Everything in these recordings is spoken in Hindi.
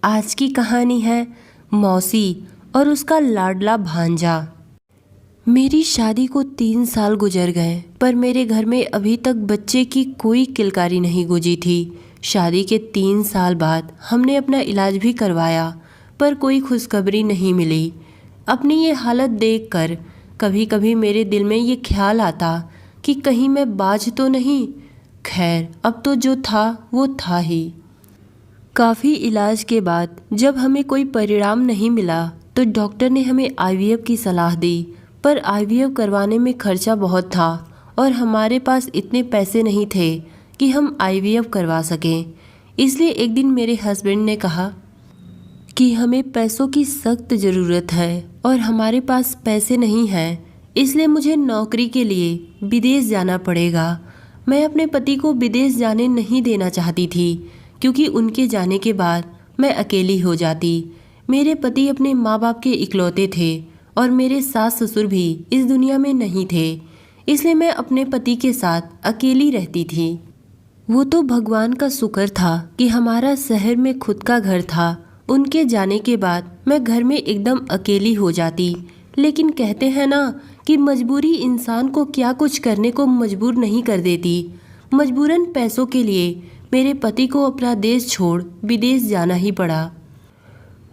आज की कहानी है मौसी और उसका लाडला भांजा। मेरी शादी को 3 साल गुजर गए, पर मेरे घर में अभी तक बच्चे की कोई किलकारी नहीं गूंजी थी। शादी के 3 साल बाद हमने अपना इलाज भी करवाया, पर कोई खुशखबरी नहीं मिली। अपनी ये हालत देखकर कभी कभी मेरे दिल में ये ख्याल आता कि कहीं मैं बाझ तो नहीं। खैर, अब तो जो था वो था ही। काफ़ी इलाज के बाद जब हमें कोई परिणाम नहीं मिला तो डॉक्टर ने हमें आईवीएफ की सलाह दी, पर आईवीएफ करवाने में खर्चा बहुत था और हमारे पास इतने पैसे नहीं थे कि हम आईवीएफ करवा सकें। इसलिए एक दिन मेरे हस्बैंड ने कहा कि हमें पैसों की सख्त ज़रूरत है और हमारे पास पैसे नहीं हैं, इसलिए मुझे नौकरी के लिए विदेश जाना पड़ेगा। मैं अपने पति को विदेश जाने नहीं देना चाहती थी, क्योंकि उनके जाने के बाद मैं अकेली हो जाती। मेरे पति अपने माँ बाप के इकलौते थे और मेरे सास ससुर भी इस दुनिया में नहीं थे, इसलिए मैं अपने पति के साथ अकेली रहती थी। वो तो भगवान का शुक्र था कि हमारा शहर में खुद का घर था। उनके जाने के बाद मैं घर में एकदम अकेली हो जाती। लेकिन कहते हैं ना कि मजबूरी इंसान को क्या कुछ करने को मजबूर नहीं कर देती। मजबूरन पैसों के लिए मेरे पति को अपना देश छोड़ विदेश जाना ही पड़ा।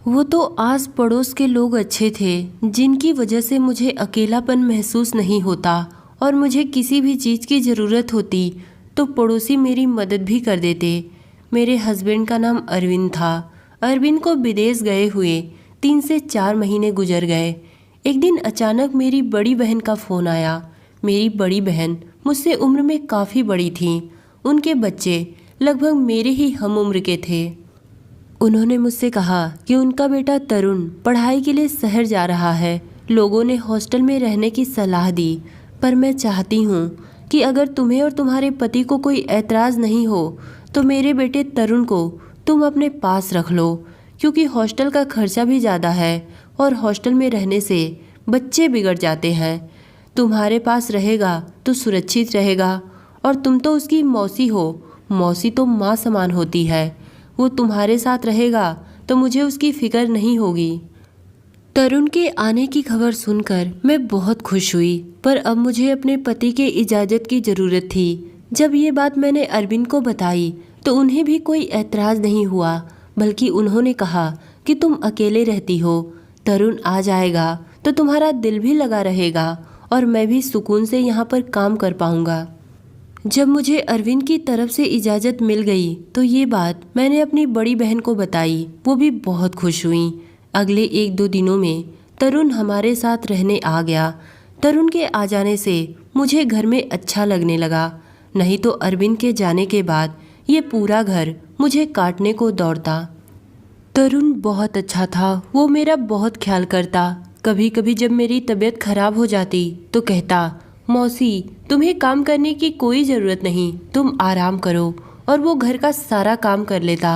वो तो आस पड़ोस के लोग अच्छे थे, जिनकी वजह से मुझे अकेलापन महसूस नहीं होता, और मुझे किसी भी चीज़ की ज़रूरत होती तो पड़ोसी मेरी मदद भी कर देते। मेरे हस्बैंड का नाम अरविंद था। अरविंद को विदेश गए हुए 3 से 4 महीने गुजर गए। एक दिन अचानक मेरी बड़ी बहन का फ़ोन आया। मेरी बड़ी बहन मुझसे उम्र में काफ़ी बड़ी थी। उनके बच्चे लगभग मेरे ही हम उम्र के थे। उन्होंने मुझसे कहा कि उनका बेटा तरुण पढ़ाई के लिए शहर जा रहा है। लोगों ने हॉस्टल में रहने की सलाह दी, पर मैं चाहती हूँ कि अगर तुम्हें और तुम्हारे पति को कोई ऐतराज़ नहीं हो तो मेरे बेटे तरुण को तुम अपने पास रख लो, क्योंकि हॉस्टल का खर्चा भी ज़्यादा है और हॉस्टल में रहने से बच्चे बिगड़ जाते हैं। तुम्हारे पास रहेगा तो सुरक्षित रहेगा, और तुम तो उसकी मौसी हो। मौसी तो माँ समान होती है। वो तुम्हारे साथ रहेगा तो मुझे उसकी फिक्र नहीं होगी। तरुण के आने की खबर सुनकर मैं बहुत खुश हुई, पर अब मुझे अपने पति के इजाज़त की ज़रूरत थी। जब ये बात मैंने अरविंद को बताई तो उन्हें भी कोई ऐतराज़ नहीं हुआ, बल्कि उन्होंने कहा कि तुम अकेले रहती हो, तरुण आ जाएगा तो तुम्हारा दिल भी लगा रहेगा और मैं भी सुकून से यहाँ पर काम कर पाऊँगा। जब मुझे अरविंद की तरफ से इजाज़त मिल गई तो ये बात मैंने अपनी बड़ी बहन को बताई। वो भी बहुत खुश हुई। अगले 1-2 दिनों में तरुण हमारे साथ रहने आ गया। तरुण के आ जाने से मुझे घर में अच्छा लगने लगा, नहीं तो अरविंद के जाने के बाद ये पूरा घर मुझे काटने को दौड़ता। तरुण बहुत अच्छा था। वो मेरा बहुत ख्याल करता। कभी कभी जब मेरी तबीयत खराब हो जाती तो कहता, मौसी तुम्हें काम करने की कोई ज़रूरत नहीं, तुम आराम करो, और वो घर का सारा काम कर लेता।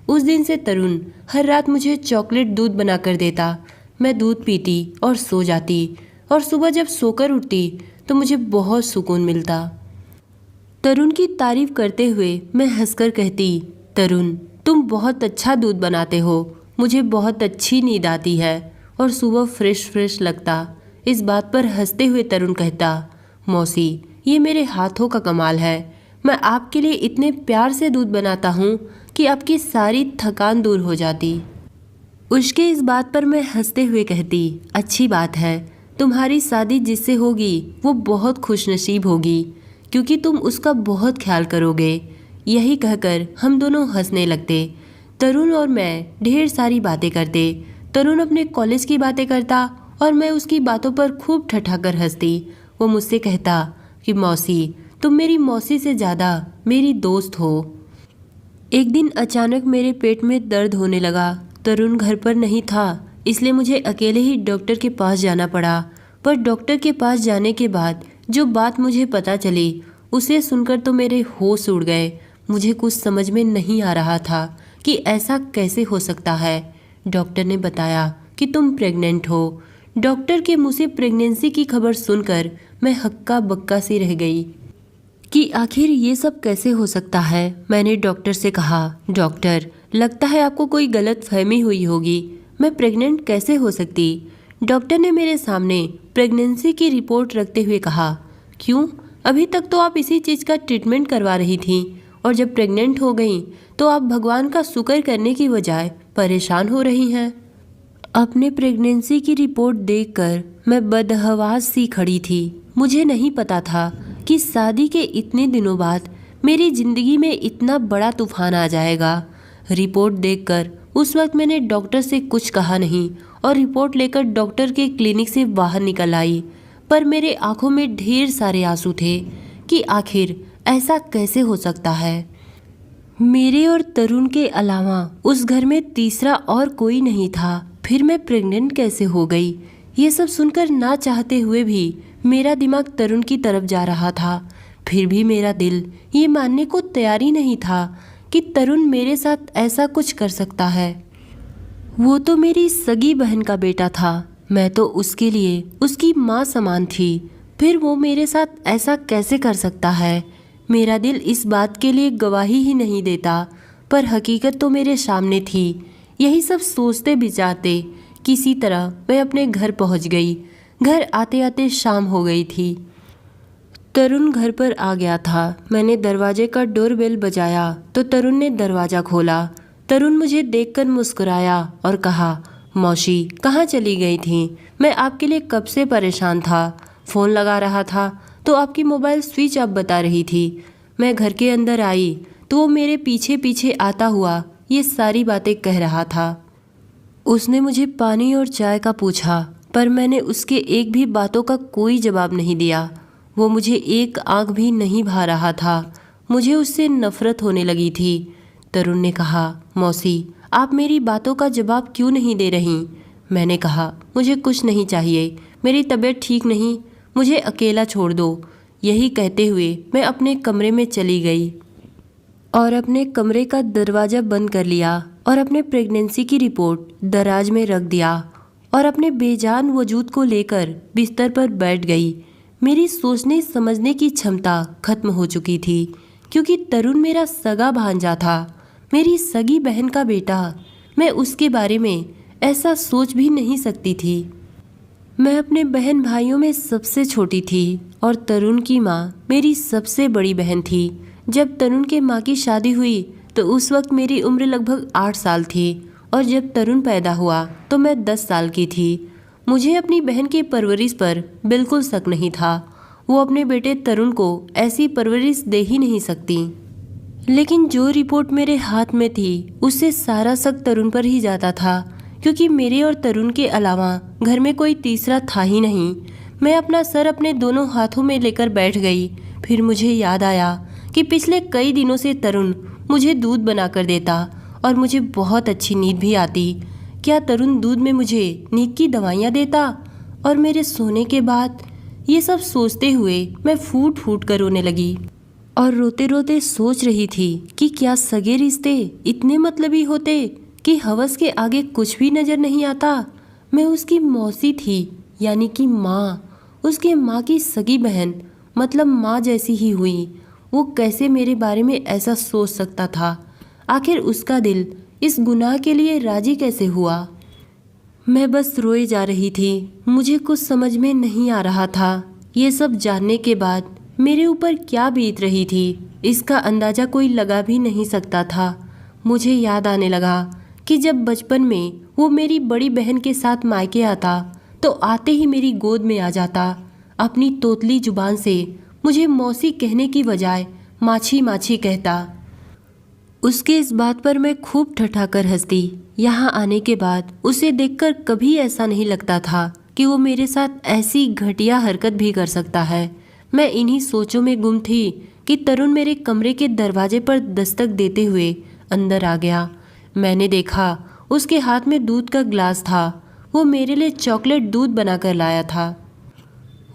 उस दिन से तरुण हर रात मुझे चॉकलेट दूध बना कर देता। मैं दूध पीती और सो जाती, और सुबह जब सोकर उठती तो मुझे बहुत सुकून मिलता। तरुण की तारीफ करते हुए मैं हंसकर कहती, तरुण तुम बहुत अच्छा दूध बनाते हो, मुझे बहुत अच्छी नींद आती है और सुबह फ्रेश फ्रेश लगता। इस बात पर हंसते हुए तरुण कहता, मौसी ये मेरे हाथों का कमाल है। मैं आपके लिए इतने प्यार से दूध बनाता हूँ कि आपकी सारी थकान दूर हो जाती। उसके इस बात पर मैं हंसते हुए कहती, अच्छी बात है, तुम्हारी शादी जिससे होगी वो बहुत खुशनसीब होगी, क्योंकि तुम उसका बहुत ख्याल करोगे। यही कहकर हम दोनों हंसने लगते। तरुण और मैं ढेर सारी बातें करते। तरुण अपने कॉलेज की बातें करता और मैं उसकी बातों पर खूब ठठाकर हंसती। वो मुझसे कहता कि मौसी तुम मेरी मौसी से ज़्यादा मेरी दोस्त हो। एक दिन अचानक मेरे पेट में दर्द होने लगा। तरुण घर पर नहीं था, इसलिए मुझे अकेले ही डॉक्टर के पास जाना पड़ा। पर डॉक्टर के पास जाने के बाद जो बात मुझे पता चली उसे सुनकर तो मेरे होश उड़ गए। मुझे कुछ समझ में नहीं आ रहा था कि ऐसा कैसे हो सकता है। डॉक्टर ने बताया कि तुम प्रेग्नेंट हो। डॉक्टर के मुंह से प्रेगनेंसी की खबर सुनकर मैं हक्का बक्का सी रह गई कि आखिर ये सब कैसे हो सकता है। मैंने डॉक्टर से कहा, डॉक्टर लगता है आपको कोई गलत फहमी हुई होगी। मैं प्रेग्नेंट कैसे हो सकती? डॉक्टर ने मेरे सामने प्रेगनेंसी की रिपोर्ट रखते हुए कहा। क्यों? अभी तक तो आप इसी चीज़ का ट्रीटमेंट करवा रही थी और जब प्रेग्नेंट हो गई तो आप भगवान का शुक्र करने की बजाय परेशान हो रही हैं। अपने प्रेगनेंसी की रिपोर्ट देखकर मैं बदहवास सी खड़ी थी। मुझे नहीं पता था कि शादी के इतने दिनों बाद मेरी ज़िंदगी में इतना बड़ा तूफान आ जाएगा। रिपोर्ट देखकर उस वक्त मैंने डॉक्टर से कुछ कहा नहीं और रिपोर्ट लेकर डॉक्टर के क्लिनिक से बाहर निकल आई। पर मेरे आंखों में ढेर सारे आंसू थे कि आखिर ऐसा कैसे हो सकता है। मेरे और तरुण के अलावा उस घर में तीसरा और कोई नहीं था। फिर मैं प्रेग्नेंट कैसे हो गई? ये सब सुनकर ना चाहते हुए भी मेरा दिमाग तरुण की तरफ जा रहा था। फिर भी मेरा दिल ये मानने को तैयार ही नहीं था कि तरुण मेरे साथ ऐसा कुछ कर सकता है। वो तो मेरी सगी बहन का बेटा था। मैं तो उसके लिए उसकी माँ समान थी। फिर वो मेरे साथ ऐसा कैसे कर सकता है? मेरा दिल इस बात के लिए गवाही ही नहीं देता, पर हकीकत तो मेरे सामने थी। यही सब सोचते विचारते किसी तरह मैं अपने घर पहुंच गई। घर आते आते शाम हो गई थी। तरुण घर पर आ गया था। मैंने दरवाजे का डोरबेल बजाया तो तरुण ने दरवाज़ा खोला। तरुण मुझे देखकर मुस्कुराया और कहा, मौसी कहाँ चली गई थी? मैं आपके लिए कब से परेशान था। फ़ोन लगा रहा था तो आपकी मोबाइल स्विच ऑफ बता रही थी। मैं घर के अंदर आई तो वो मेरे पीछे पीछे आता हुआ ये सारी बातें कह रहा था। उसने मुझे पानी और चाय का पूछा, पर मैंने उसके एक भी बातों का कोई जवाब नहीं दिया। वो मुझे एक आंख भी नहीं भा रहा था। मुझे उससे नफरत होने लगी थी। तरुण ने कहा, मौसी आप मेरी बातों का जवाब क्यों नहीं दे रही? मैंने कहा, मुझे कुछ नहीं चाहिए, मेरी तबीयत ठीक नहीं, मुझे अकेला छोड़ दो। यही कहते हुए मैं अपने कमरे में चली गई और अपने कमरे का दरवाज़ा बंद कर लिया और अपने प्रेगनेंसी की रिपोर्ट दराज में रख दिया और अपने बेजान वजूद को लेकर बिस्तर पर बैठ गई। मेरी सोचने समझने की क्षमता खत्म हो चुकी थी, क्योंकि तरुण मेरा सगा भांजा था, मेरी सगी बहन का बेटा। मैं उसके बारे में ऐसा सोच भी नहीं सकती थी। मैं अपने बहन भाइयों में सबसे छोटी थी और तरुण की माँ मेरी सबसे बड़ी बहन थी। जब तरुण के माँ की शादी हुई तो उस वक्त मेरी उम्र लगभग 8 साल थी और जब तरुण पैदा हुआ तो मैं 10 साल की थी। मुझे अपनी बहन की परवरिश पर बिल्कुल शक नहीं था। वो अपने बेटे तरुण को ऐसी परवरिश दे ही नहीं सकती। लेकिन जो रिपोर्ट मेरे हाथ में थी उससे सारा शक तरुण पर ही जाता था, क्योंकि मेरे और तरुण के अलावा घर में कोई तीसरा था ही नहीं। मैं अपना सर अपने दोनों हाथों में लेकर बैठ गई। फिर मुझे याद आया कि पिछले कई दिनों से तरुण मुझे दूध बना कर देता और मुझे बहुत अच्छी नींद भी आती। क्या तरुण दूध में मुझे नींद की दवाइयाँ देता? और मेरे सोने के बाद ये सब सोचते हुए मैं फूट फूट कर रोने लगी और रोते रोते सोच रही थी कि क्या सगे रिश्ते इतने मतलबी होते कि हवस के आगे कुछ भी नज़र नहीं आता। मैं उसकी मौसी थी, यानी कि माँ, उसके माँ की सगी बहन, मतलब माँ जैसी ही हुई। वो कैसे मेरे बारे में ऐसा सोच सकता था? आखिर उसका दिल इस गुनाह के लिए राजी कैसे हुआ? मैं बस रोए जा रही थी। मुझे कुछ समझ में नहीं आ रहा था। ये सब जानने के बाद मेरे ऊपर क्या बीत रही थी, इसका अंदाज़ा कोई लगा भी नहीं सकता था। मुझे याद आने लगा कि जब बचपन में वो मेरी बड़ी बहन के साथ मायके आता तो आते ही मेरी गोद में आ जाता। अपनी तोतली जुबान से मुझे मौसी कहने की बजाय माछी माछी कहता। उसके इस बात पर मैं खूब ठठाकर हंसती। यहाँ आने के बाद उसे देखकर कभी ऐसा नहीं लगता था कि वो मेरे साथ ऐसी घटिया हरकत भी कर सकता है। मैं इन्हीं सोचों में गुम थी कि तरुण मेरे कमरे के दरवाजे पर दस्तक देते हुए अंदर आ गया। मैंने देखा उसके हाथ में दूध का ग्लास था। वो मेरे लिए चॉकलेट दूध बनाकर लाया था।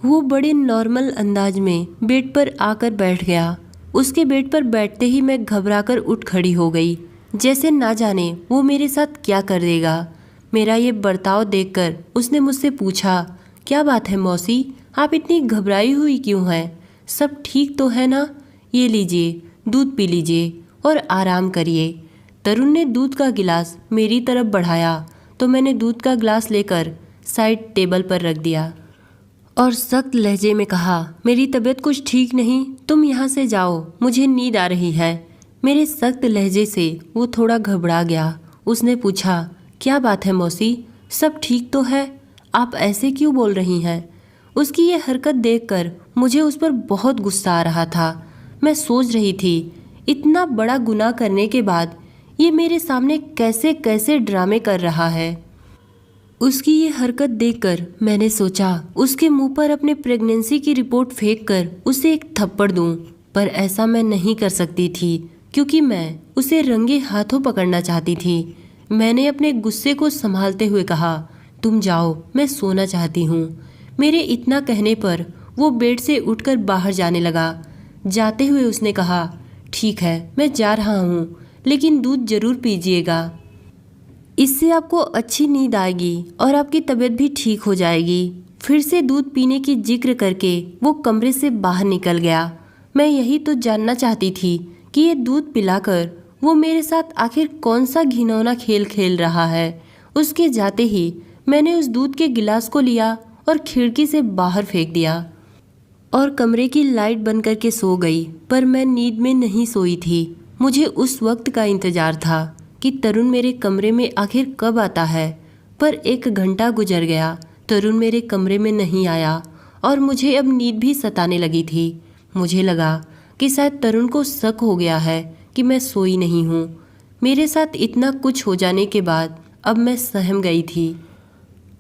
वो बड़े नॉर्मल अंदाज में बेड पर आकर बैठ गया। उसके बेड पर बैठते ही मैं घबराकर उठ खड़ी हो गई, जैसे ना जाने वो मेरे साथ क्या कर देगा। मेरा ये बर्ताव देखकर उसने मुझसे पूछा, क्या बात है मौसी, आप इतनी घबराई हुई क्यों हैं? सब ठीक तो है ना? ये लीजिए, दूध पी लीजिए और आराम करिए। तरुण ने दूध का गिलास मेरी तरफ बढ़ाया तो मैंने दूध का गिलास लेकर साइड टेबल पर रख दिया और सख्त लहजे में कहा, मेरी तबीयत कुछ ठीक नहीं, तुम यहाँ से जाओ, मुझे नींद आ रही है। मेरे सख्त लहजे से वो थोड़ा घबरा गया। उसने पूछा, क्या बात है मौसी, सब ठीक तो है, आप ऐसे क्यों बोल रही हैं? उसकी ये हरकत देखकर मुझे उस पर बहुत गुस्सा आ रहा था। मैं सोच रही थी, इतना बड़ा गुनाह करने के बाद ये मेरे सामने कैसे कैसे ड्रामे कर रहा है। उसकी ये हरकत देखकर मैंने सोचा उसके मुंह पर अपने प्रेगनेंसी की रिपोर्ट फेंक कर उसे एक थप्पड़ दूं, पर ऐसा मैं नहीं कर सकती थी क्योंकि मैं उसे रंगे हाथों पकड़ना चाहती थी। मैंने अपने गुस्से को संभालते हुए कहा, तुम जाओ, मैं सोना चाहती हूँ। मेरे इतना कहने पर वो बेड से उठकर बाहर जाने लगा। जाते हुए उसने कहा, ठीक है, मैं जा रहा हूँ, लेकिन दूध जरूर पीजिएगा, इससे आपको अच्छी नींद आएगी और आपकी तबीयत भी ठीक हो जाएगी। फिर से दूध पीने की जिक्र करके वो कमरे से बाहर निकल गया। मैं यही तो जानना चाहती थी कि ये दूध पिलाकर वो मेरे साथ आखिर कौन सा घिनौना खेल खेल रहा है। उसके जाते ही मैंने उस दूध के गिलास को लिया और खिड़की से बाहर फेंक दिया और कमरे की लाइट बंद करके सो गई। पर मैं नींद में नहीं सोई थी। मुझे उस वक्त का इंतजार था कि तरुण मेरे कमरे में आखिर कब आता है। पर 1 घंटा गुजर गया, तरुण मेरे कमरे में नहीं आया और मुझे अब नींद भी सताने लगी थी। मुझे लगा कि शायद तरुण को शक हो गया है कि मैं सोई नहीं हूँ। मेरे साथ इतना कुछ हो जाने के बाद अब मैं सहम गई थी।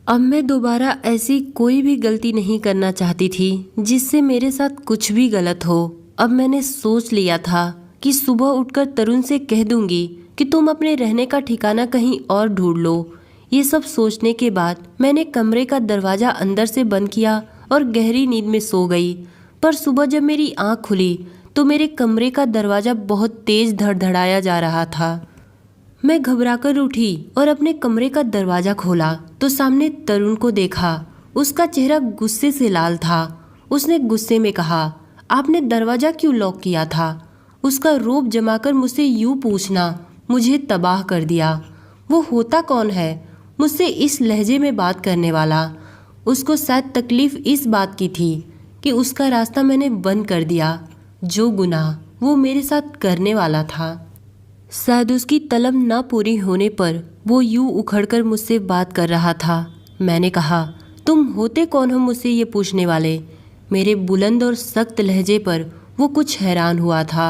अब मैं दोबारा ऐसी कोई भी गलती नहीं करना चाहती थी जिससे मेरे साथ कुछ भी गलत हो। अब मैंने सोच लिया था कि सुबह उठकर तरुण से कह दूंगी कि तुम अपने रहने का ठिकाना कहीं और ढूंढ लो। ये सब सोचने के बाद मैंने कमरे का दरवाज़ा अंदर से बंद किया और गहरी नींद में सो गई। पर सुबह जब मेरी आँख खुली तो मेरे कमरे का दरवाज़ा बहुत तेज़ धड़धड़ाया जा रहा था। मैं घबराकर उठी और अपने कमरे का दरवाज़ा खोला तो सामने तरुण को देखा। उसका चेहरा गुस्से से लाल था। उसने गुस्से में कहा, आपने दरवाज़ा क्यों लॉक किया था? उसका रोब जमाकर मुझसे यूँ पूछना मुझे तबाह कर दिया। वो होता कौन है मुझसे इस लहजे में बात करने वाला? उसको शायद तकलीफ़ इस बात की थी कि उसका रास्ता मैंने बंद कर दिया। जो गुनाह वो मेरे साथ करने वाला था, शायद उसकी तलब ना पूरी होने पर वो यूँ उखड़कर मुझसे बात कर रहा था। मैंने कहा, तुम होते कौन हो मुझसे ये पूछने वाले? मेरे बुलंद और सख्त लहजे पर वो कुछ हैरान हुआ था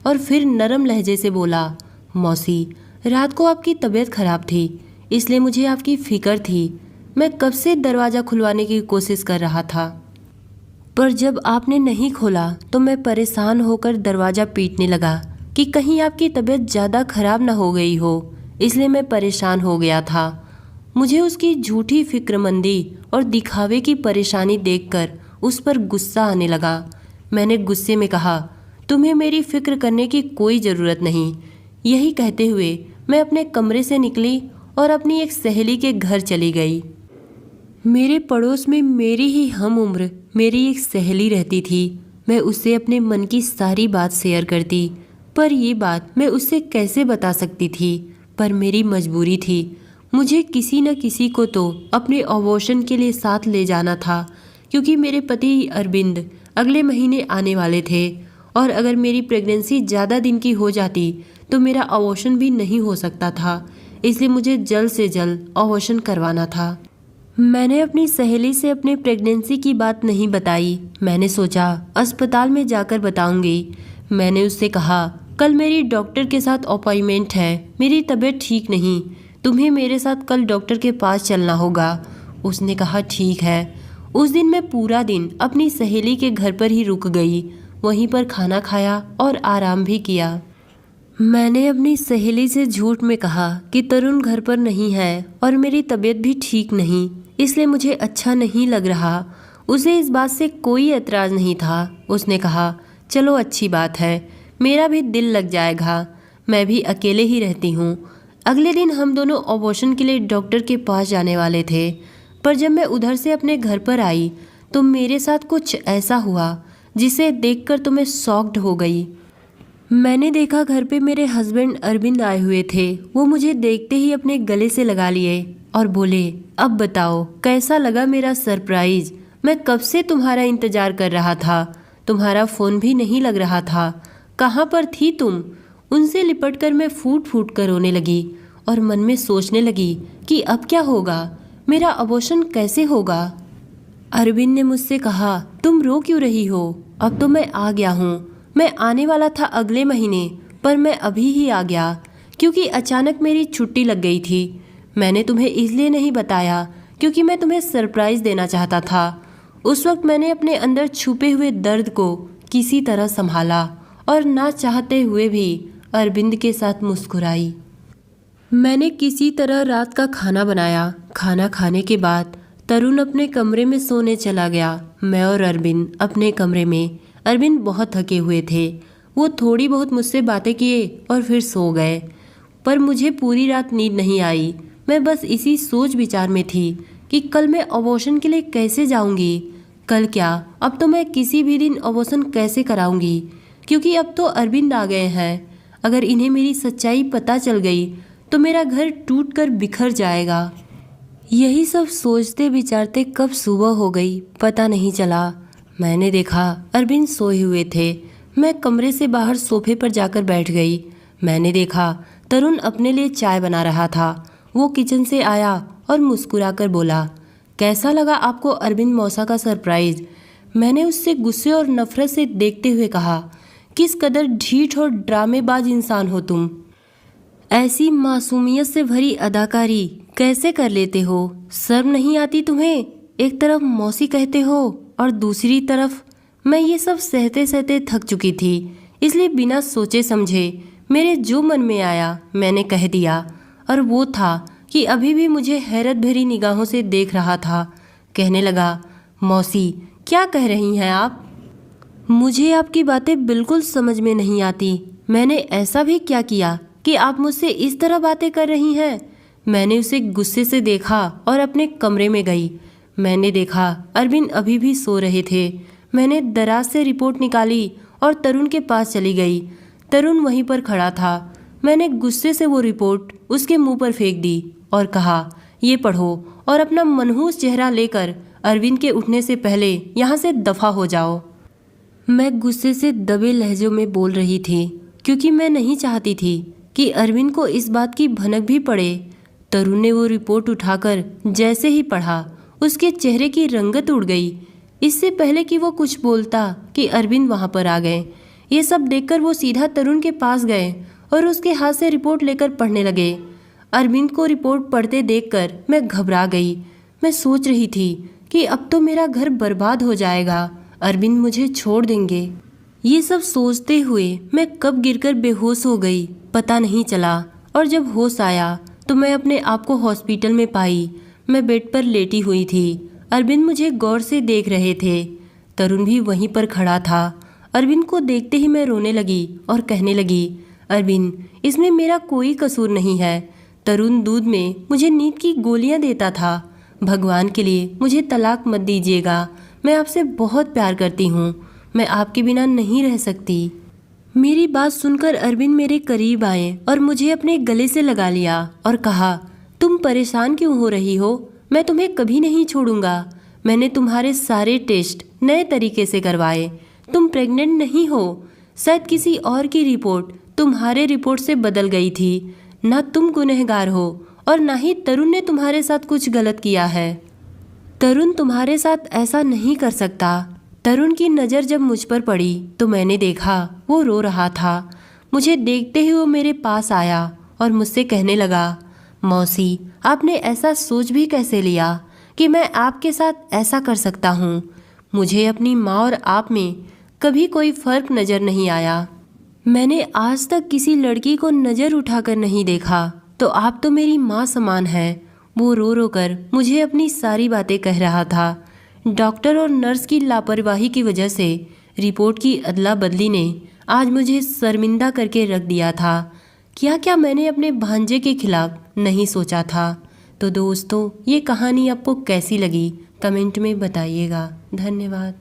और फिर नरम लहजे से बोला, मौसी, रात को आपकी तबीयत खराब थी, इसलिए मुझे आपकी फिक्र थी। मैं कब से दरवाज़ा खुलवाने की कोशिश कर रहा था, पर जब आपने नहीं खोला तो मैं परेशान होकर दरवाज़ा पीटने लगा कि कहीं आपकी तबीयत ज़्यादा खराब ना हो गई हो, इसलिए मैं परेशान हो गया था। मुझे उसकी झूठी फिक्रमंदी और दिखावे की परेशानी देखकर उस पर गुस्सा आने लगा। मैंने गुस्से में कहा, तुम्हें मेरी फिक्र करने की कोई ज़रूरत नहीं। यही कहते हुए मैं अपने कमरे से निकली और अपनी एक सहेली के घर चली गई। मेरे पड़ोस में मेरी ही हम उम्र मेरी एक सहेली रहती थी। मैं उससे अपने मन की सारी बात शेयर करती, पर ये बात मैं उससे कैसे बता सकती थी? पर मेरी मजबूरी थी। मुझे किसी न किसी को तो अपने अबॉर्शन के लिए साथ ले जाना था, क्योंकि मेरे पति अरविंद अगले महीने आने वाले थे और अगर मेरी प्रेगनेंसी ज़्यादा दिन की हो जाती तो मेरा अबॉर्शन भी नहीं हो सकता था। इसलिए मुझे जल्द से जल्द अबॉर्शन करवाना था। मैंने अपनी सहेली से अपने प्रेगनेंसी की बात नहीं बताई। मैंने सोचा अस्पताल में जाकर बताऊंगी। मैंने उससे कहा, कल मेरी डॉक्टर के साथ अपॉइंटमेंट है, मेरी तबीयत ठीक नहीं, तुम्हें मेरे साथ कल डॉक्टर के पास चलना होगा। उसने कहा, ठीक है। उस दिन मैं पूरा दिन अपनी सहेली के घर पर ही रुक गई। वहीं पर खाना खाया और आराम भी किया। मैंने अपनी सहेली से झूठ में कहा कि तरुण घर पर नहीं है और मेरी तबीयत भी ठीक नहीं, इसलिए मुझे अच्छा नहीं लग रहा। उसे इस बात से कोई एतराज़ नहीं था। उसने कहा, चलो अच्छी बात है, मेरा भी दिल लग जाएगा, मैं भी अकेले ही रहती हूँ। अगले दिन हम दोनों अबॉर्शन के लिए डॉक्टर के पास जाने वाले थे, पर जब मैं उधर से अपने घर पर आई तो मेरे साथ कुछ ऐसा हुआ जिसे देखकर तो मैं शॉक्ड हो गई। मैंने देखा घर पे मेरे हस्बैंड अरविंद आए हुए थे। वो मुझे देखते ही अपने गले से लगा लिए और बोले, अब बताओ कैसा लगा मेरा सरप्राइज। मैं कब से तुम्हारा इंतजार कर रहा था, तुम्हारा फ़ोन भी नहीं लग रहा था, कहाँ पर थी तुम। उनसे लिपटकर मैं फूट फूट कर रोने लगी और मन में सोचने लगी कि अब क्या होगा, मेरा अबॉर्शन कैसे होगा। अरविंद ने मुझसे कहा, तुम रो क्यों रही हो, अब तो मैं आ गया हूँ। मैं आने वाला था अगले महीने, पर मैं अभी ही आ गया क्योंकि अचानक मेरी छुट्टी लग गई थी। मैंने तुम्हें इसलिए नहीं बताया क्योंकि मैं तुम्हें सरप्राइज़ देना चाहता था। उस वक्त मैंने अपने अंदर छुपे हुए दर्द को किसी तरह संभाला और ना चाहते हुए भी अरविंद के साथ मुस्कुराई। मैंने किसी तरह रात का खाना बनाया। खाना खाने के बाद तरुण अपने कमरे में सोने चला गया। मैं और अरविंद अपने कमरे में। अरविंद बहुत थके हुए थे। वो थोड़ी बहुत मुझसे बातें किए और फिर सो गए, पर मुझे पूरी रात नींद नहीं आई। मैं बस इसी सोच विचार में थी कि कल मैं अबॉर्शन के लिए कैसे जाऊंगी। कल क्या, अब तो मैं किसी भी दिन अबॉर्शन कैसे कराऊंगी, क्योंकि अब तो अरविंद आ गए हैं। अगर इन्हें मेरी सच्चाई पता चल गई तो मेरा घर टूट कर बिखर जाएगा। यही सब सोचते विचारते कब सुबह हो गई पता नहीं चला। मैंने देखा अरविंद सोए हुए थे। मैं कमरे से बाहर सोफे पर जाकर बैठ गई। मैंने देखा तरुण अपने लिए चाय बना रहा था। वो किचन से आया और मुस्कुराकर बोला, कैसा लगा आपको अरविंद मौसा का सरप्राइज। मैंने उससे गुस्से और नफरत से देखते हुए कहा, किस कदर ढीठ और ड्रामेबाज इंसान हो तुम। ऐसी मासूमियत से भरी अदाकारी कैसे कर लेते हो, शर्म नहीं आती तुम्हें। एक तरफ मौसी कहते हो और दूसरी तरफ। मैं ये सब सहते सहते थक चुकी थी, इसलिए बिना सोचे समझे मेरे जो मन में आया मैंने कह दिया। और वो था कि अभी भी मुझे हैरत भरी निगाहों से देख रहा था। कहने लगा, मौसी क्या कह रही हैं आप। मुझे आपकी बातें बिल्कुल समझ में नहीं आती। मैंने ऐसा भी क्या किया कि आप मुझसे इस तरह बातें कर रही हैं। मैंने उसे गुस्से से देखा और अपने कमरे में गई। मैंने देखा अरविंद अभी भी सो रहे थे। मैंने दराज से रिपोर्ट निकाली और तरुण के पास चली गई। तरुण वहीं पर खड़ा था। मैंने गुस्से से वो रिपोर्ट उसके मुंह पर फेंक दी और कहा, ये पढ़ो और अपना मनहूस चेहरा लेकर अरविंद के उठने से पहले यहाँ से दफ़ा हो जाओ। मैं गुस्से से दबे लहजों में बोल रही थी क्योंकि मैं नहीं चाहती थी कि अरविंद को इस बात की भनक भी पड़े। तरुण ने वो रिपोर्ट उठाकर जैसे ही पढ़ा, उसके चेहरे की रंगत उड़ गई। इससे पहले कि वो कुछ बोलता कि अरविंद वहाँ पर आ गए। ये सब देखकर वो सीधा तरुण के पास गए और उसके हाथ से रिपोर्ट लेकर पढ़ने लगे। अरविंद को रिपोर्ट पढ़ते देखकर मैं घबरा गई। मैं सोच रही थी कि अब तो मेरा घर बर्बाद हो जाएगा, अरविंद मुझे छोड़ देंगे। ये सब सोचते हुए मैं कब गिरकर बेहोश हो गई पता नहीं चला, और जब होश आया तो मैं अपने आप को हॉस्पिटल में पाई। मैं बेड पर लेटी हुई थी। अरविंद मुझे गौर से देख रहे थे। तरुण भी वहीं पर खड़ा था। अरविंद को देखते ही मैं रोने लगी और कहने लगी, अरविंद इसमें मेरा कोई कसूर नहीं है। तरुण दूध में मुझे नींद की गोलियां देता था। भगवान के लिए मुझे तलाक मत दीजिएगा। मैं आपसे बहुत प्यार करती हूँ। मैं आपके बिना नहीं रह सकती। मेरी बात सुनकर अरविंद मेरे करीब आए और मुझे अपने गले से लगा लिया और कहा, तुम परेशान क्यों हो रही हो, मैं तुम्हें कभी नहीं छोड़ूंगा। मैंने तुम्हारे सारे टेस्ट नए तरीके से करवाए। तुम प्रेग्नेंट नहीं हो। शायद किसी और की रिपोर्ट तुम्हारे रिपोर्ट से बदल गई थी। ना तुम गुनहगार हो और ना ही तरुण ने तुम्हारे साथ कुछ गलत किया है। तरुण तुम्हारे साथ ऐसा नहीं कर सकता। तरुण की नज़र जब मुझ पर पड़ी तो मैंने देखा वो रो रहा था। मुझे देखते ही वो मेरे पास आया और मुझसे कहने लगा, मौसी आपने ऐसा सोच भी कैसे लिया कि मैं आपके साथ ऐसा कर सकता हूँ। मुझे अपनी माँ और आप में कभी कोई फ़र्क नज़र नहीं आया। मैंने आज तक किसी लड़की को नज़र उठाकर नहीं देखा, तो आप तो मेरी माँ समान है। वो रो रो कर मुझे अपनी सारी बातें कह रहा था। डॉक्टर और नर्स की लापरवाही की वजह से रिपोर्ट की अदला बदली ने आज मुझे शर्मिंदा करके रख दिया था। क्या क्या मैंने अपने भांजे के खिलाफ नहीं सोचा था। तो दोस्तों, ये कहानी आपको कैसी लगी कमेंट में बताइएगा। धन्यवाद।